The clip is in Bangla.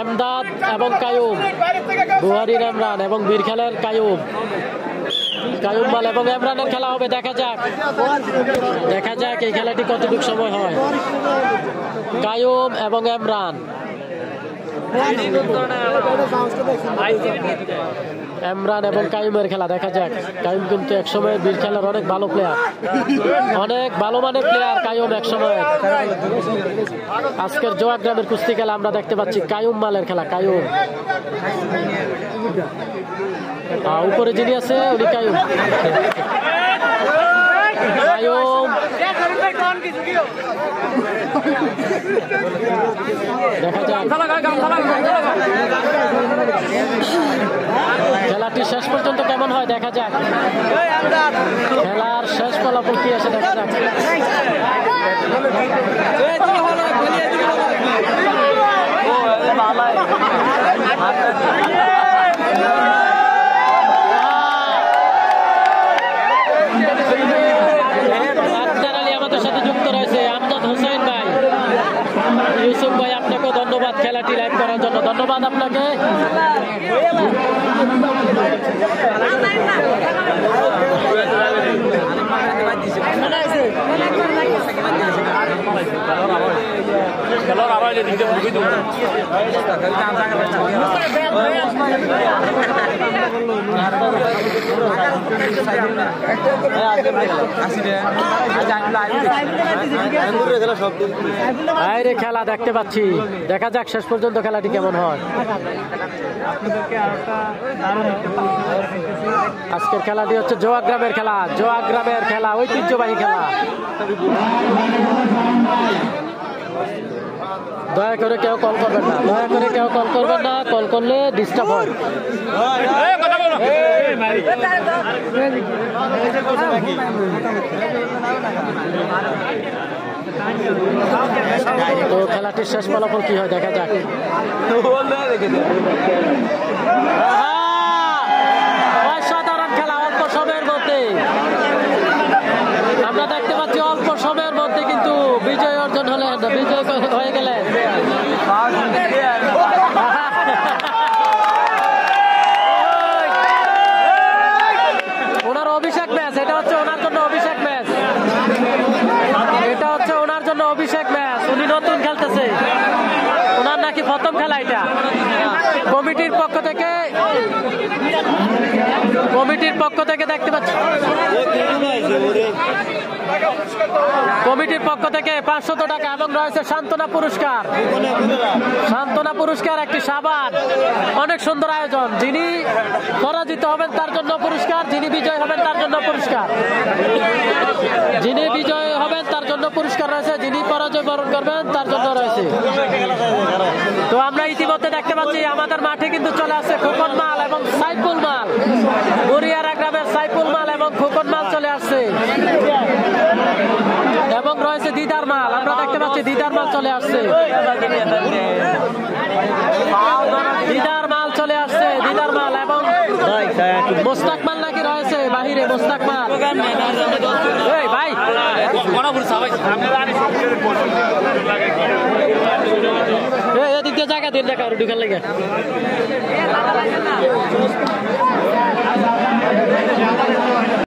এমদাদ এবং কায়ুম, বুহারির এমরান এবং বীরখালের কায়ুম। কায়ুম মাল এবং এমরানের খেলা হবে, দেখা যাক এই খেলাটি কতটুকু সময় হয়। কায়ুম এবং এমরান, এমরান এবং কায়ুমের খেলা দেখা যাক। কায়ুম কিন্তু একসময় বীর খেলার অনেক ভালো প্লেয়ার, অনেক ভালো মানের প্লেয়ার কায়ুম একসময়। আজকের জোয়াগ্রামের কুস্তি খেলা আমরা দেখতে পাচ্ছি কায়ুম মালের খেলা। কায়ুম উপরে যিনি আছে উনি কায়ুম। দেখা যাক খেলাটি শেষ পর্যন্ত কেমন হয়, দেখা যাক। খেলার শেষ ফলাফল কি আসে দেখা যাক। আমাদের সাথে যুক্ত রয়েছে আমজাদ হোসেন ভাই, ইউসুফ ভাই, আপনাকেও ধন্যবাদ খেলাটি লাইভ করার জন্য। ধন্যবাদ আপনাকে। খেলা দেখতে পাচ্ছি, দেখা যাক শেষ পর্যন্ত খেলাটি কেমন হয়। আজকের খেলাটি হচ্ছে জোয়াগ্রামের খেলা, জোয়াগ্রামের খেলা, ঐতিহ্যবাহী খেলা। দয়া করে কেউ কল করবেন না, দয়া করে কেউ কল করবেন না, কল করলে ডিস্টার্ব হয়। তো খেলাটির শেষ ফলাফল কি হয় দেখা যাক। অসাধারণ খেলা, অল্প সময়ের মধ্যে আমরা দেখতে পাচ্ছি, অল্প সময়ের মধ্যে কিন্তু বিজয় অর্জন হলেন, বিজয় হয়ে গেলেন। ওনার অভিষেক ম্যাচ, এটা হচ্ছে ওনার জন্য অভিষেক ম্যাচ, এটা হচ্ছে ওনার জন্য অভিষেক ম্যাচ। উনি নতুন খেলতেছে, ওনার নাকি প্রথম খেলা এটা। কমিটির পক্ষ থেকে দেখতে পাচ্ছি, কমিটির পক্ষ থেকে 500 টাকা এবং রয়েছে সান্ত্বনা পুরস্কার। সান্ত্বনা পুরস্কার, একটি সাবান, অনেক সুন্দর আয়োজন। যিনি পরাজিত হবেন তার জন্য পুরস্কার, যিনি বিজয় হবেন তার জন্য পুরস্কার, যিনি বিজয় হবেন তার জন্য পুরস্কার রয়েছে, যিনি পরাজয় বরণ করবেন তার জন্য রয়েছে। তো আমরা ইতিমধ্যে দেখতে পাচ্ছি আমাদের মাঠে কিন্তু চলে আসছে খোকন মাল এবং সাইফুল মাল। বুড়িয়ারা গ্রামের সাইফুল মাল এবং খোকন মাল চলে আসছে, এবং রয়েছে দিদার মাল। আমরা দেখতে পাচ্ছি দিদার মাল চলে আসছে, দিদার মাল চলে আসছে, দিদার মাল এবং মোস্তাক মাল নাকি রয়েছে বাহিরে। মোস্তাক মাল ভাই এদিক দিয়ে জায়গা দিন দেখা ঢুকার লেগে।